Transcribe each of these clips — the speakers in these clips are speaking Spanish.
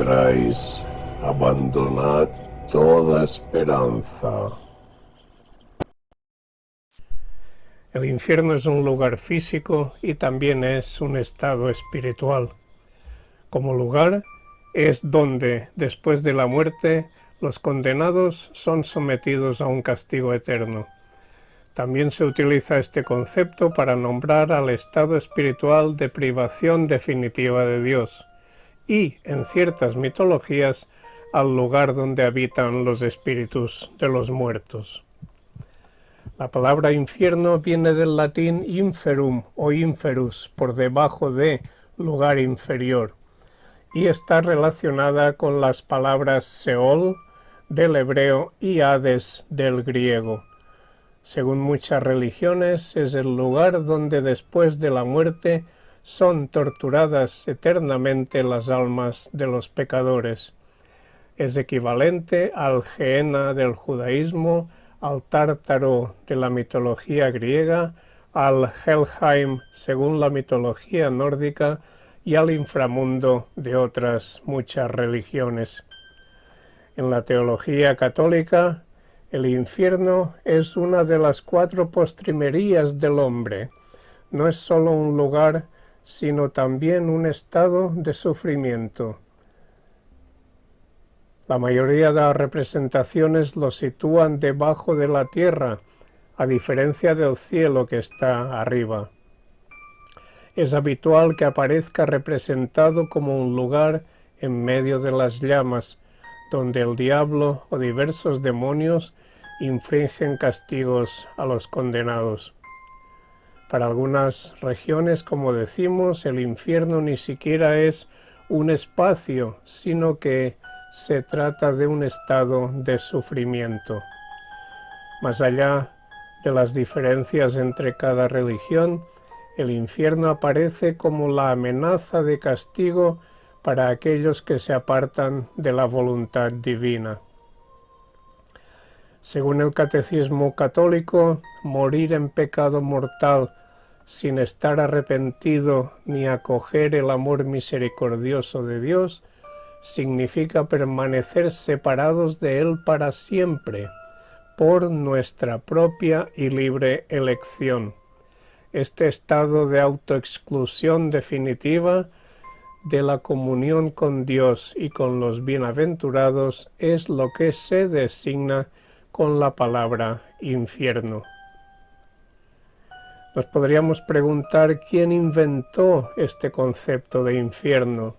encontráis, abandonad toda esperanza. El infierno es un lugar físico y también es un estado espiritual. Como lugar es donde, después de la muerte, los condenados son sometidos a un castigo eterno. También se utiliza este concepto para nombrar al estado espiritual de privación definitiva de Dios y, en ciertas mitologías, al lugar donde habitan los espíritus de los muertos. La palabra infierno viene del latín inferum o inferus, por debajo de, lugar inferior, y está relacionada con las palabras Seol del hebreo y Hades del griego. Según muchas religiones, es el lugar donde después de la muerte son torturadas eternamente las almas de los pecadores. Es equivalente al Gehenna del judaísmo, al Tártaro de la mitología griega, al Helheim según la mitología nórdica y al inframundo de otras muchas religiones. En la teología católica, el infierno es una de las 4 postrimerías del hombre. No es solo un lugar, sino también un estado de sufrimiento. La mayoría de las representaciones lo sitúan debajo de la tierra, a diferencia del cielo que está arriba. Es habitual que aparezca representado como un lugar en medio de las llamas, donde el diablo o diversos demonios infringen castigos a los condenados. Para algunas regiones, como decimos, el infierno ni siquiera es un espacio, sino que se trata de un estado de sufrimiento. Más allá de las diferencias entre cada religión, el infierno aparece como la amenaza de castigo para aquellos que se apartan de la voluntad divina. Según el Catecismo Católico, morir en pecado mortal sin estar arrepentido ni acoger el amor misericordioso de Dios significa permanecer separados de Él para siempre, por nuestra propia y libre elección. Este estado de autoexclusión definitiva de la comunión con Dios y con los bienaventurados es lo que se designa con la palabra infierno. Nos podríamos preguntar quién inventó este concepto de infierno.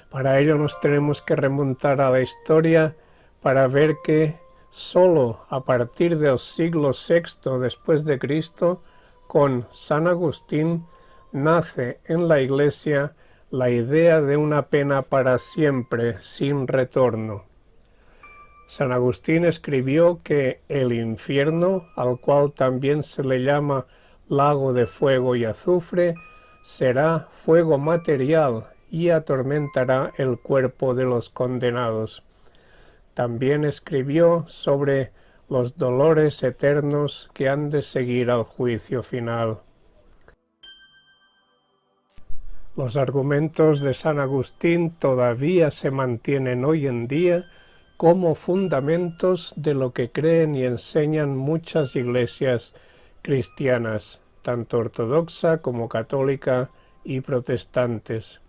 Para ello nos tenemos que remontar a la historia para ver que solo a partir del siglo VI después de Cristo, con San Agustín, nace en la Iglesia la idea de una pena para siempre, sin retorno. San Agustín escribió que el infierno, al cual también se le llama lago de fuego y azufre, será fuego material y atormentará el cuerpo de los condenados. También escribió sobre los dolores eternos que han de seguir al juicio final. Los argumentos de San Agustín todavía se mantienen hoy en día como fundamentos de lo que creen y enseñan muchas iglesias cristianas, tanto ortodoxa como católica y protestantes.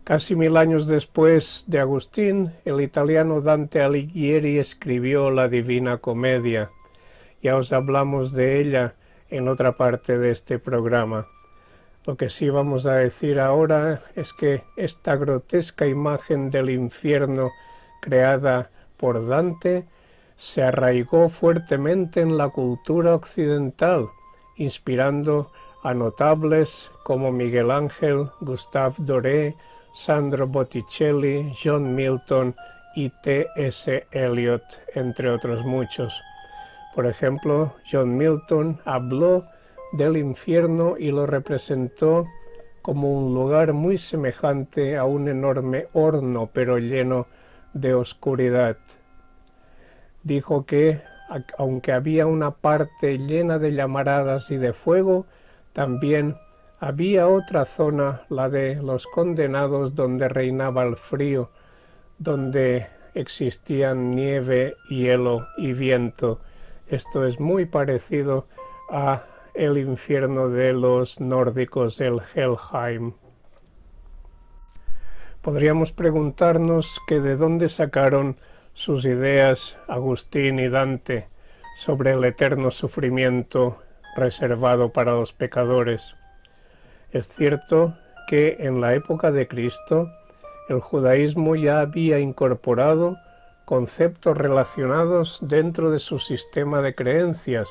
Casi 1000 años después de Agustín, el italiano Dante Alighieri escribió la Divina Comedia. Ya os hablamos de ella en otra parte de este programa. Lo que sí vamos a decir ahora es que esta grotesca imagen del infierno creada por Dante se arraigó fuertemente en la cultura occidental, inspirando a notables como Miguel Ángel, Gustave Doré, Sandro Botticelli, John Milton y T.S. Eliot, entre otros muchos. Por ejemplo, John Milton habló del infierno y lo representó como un lugar muy semejante a un enorme horno, pero lleno de oscuridad. Dijo que, aunque había una parte llena de llamaradas y de fuego, también Había otra zona, la de los condenados, donde reinaba el frío, donde existían nieve, hielo y viento. Esto es muy parecido a el infierno de los nórdicos, el Helheim. Podríamos preguntarnos que de dónde sacaron sus ideas Agustín y Dante sobre el eterno sufrimiento reservado para los pecadores. Es cierto que en la época de Cristo el judaísmo ya había incorporado conceptos relacionados dentro de su sistema de creencias.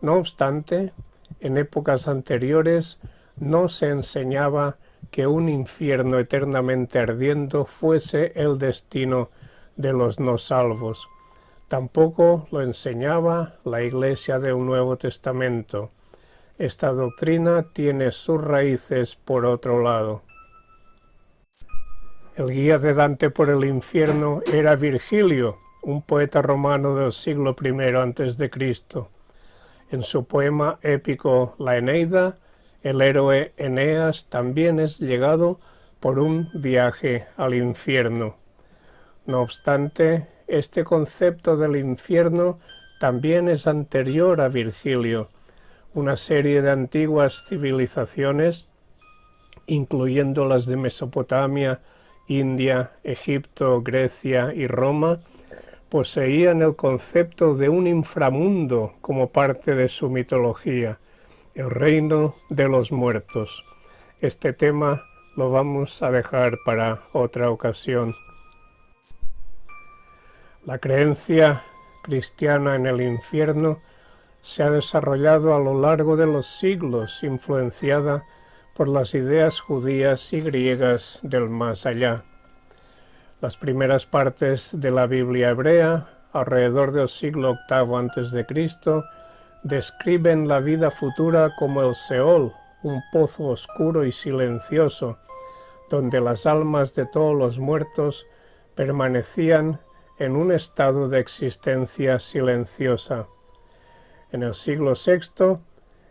No obstante, en épocas anteriores no se enseñaba que un infierno eternamente ardiendo fuese el destino de los no salvos. Tampoco lo enseñaba la Iglesia del Nuevo Testamento. Esta doctrina tiene sus raíces por otro lado. El guía de Dante por el infierno era Virgilio, un poeta romano del siglo I a.C. En su poema épico La Eneida, el héroe Eneas también es llegado por un viaje al infierno. No obstante, este concepto del infierno también es anterior a Virgilio. Una serie de antiguas civilizaciones, incluyendo las de Mesopotamia, India, Egipto, Grecia y Roma, poseían el concepto de un inframundo como parte de su mitología, el reino de los muertos. Este tema lo vamos a dejar para otra ocasión. La creencia cristiana en el infierno se ha desarrollado a lo largo de los siglos, influenciada por las ideas judías y griegas del más allá. Las primeras partes de la Biblia hebrea, alrededor del siglo VIII a.C., describen la vida futura como el Seol, un pozo oscuro y silencioso, donde las almas de todos los muertos permanecían en un estado de existencia silenciosa. En el siglo VI,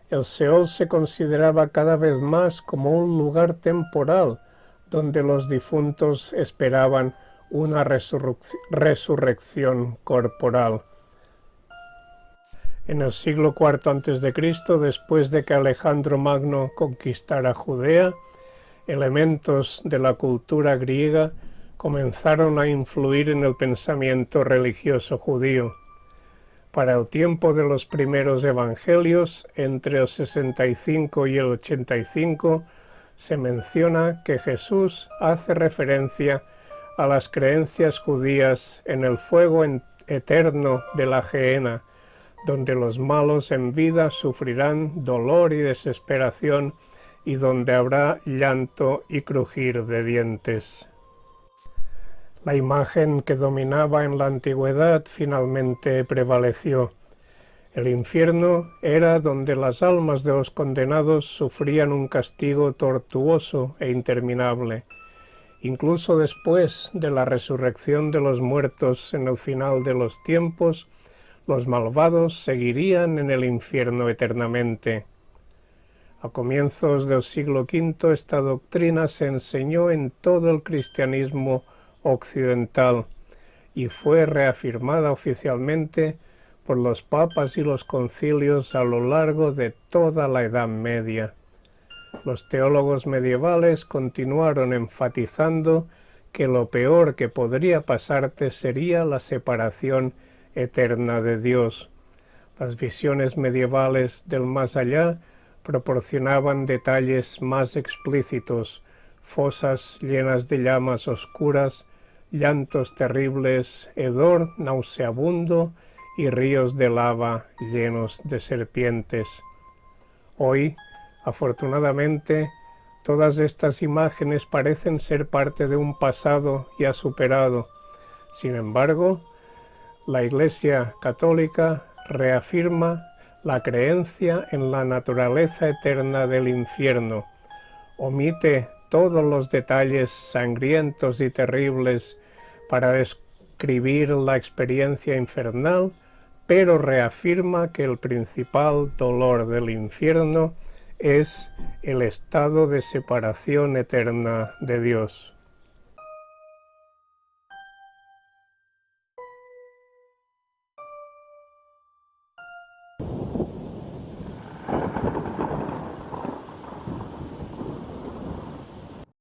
el Seol se consideraba cada vez más como un lugar temporal, donde los difuntos esperaban una resurrección corporal. En el siglo IV a.C., después de que Alejandro Magno conquistara Judea, elementos de la cultura griega comenzaron a influir en el pensamiento religioso judío. Para el tiempo de los primeros evangelios, entre el 65 y el 85, se menciona que Jesús hace referencia a las creencias judías en el fuego eterno de la Gehenna, donde los malos en vida sufrirán dolor y desesperación y donde habrá llanto y crujir de dientes. La imagen que dominaba en la antigüedad finalmente prevaleció. El infierno era donde las almas de los condenados sufrían un castigo tortuoso e interminable. Incluso después de la resurrección de los muertos en el final de los tiempos, los malvados seguirían en el infierno eternamente. A comienzos del siglo V esta doctrina se enseñó en todo el cristianismo occidental y fue reafirmada oficialmente por los papas y los concilios a lo largo de toda la Edad Media. Los teólogos medievales continuaron enfatizando que lo peor que podría pasarte sería la separación eterna de Dios. Las visiones medievales del más allá proporcionaban detalles más explícitos, fosas llenas de llamas oscuras, llantos terribles, hedor nauseabundo y ríos de lava llenos de serpientes. Hoy, afortunadamente, todas estas imágenes parecen ser parte de un pasado ya superado. Sin embargo, la Iglesia Católica reafirma la creencia en la naturaleza eterna del infierno, omite todos los detalles sangrientos y terribles para describir la experiencia infernal, pero reafirma que el principal dolor del infierno es el estado de separación eterna de Dios.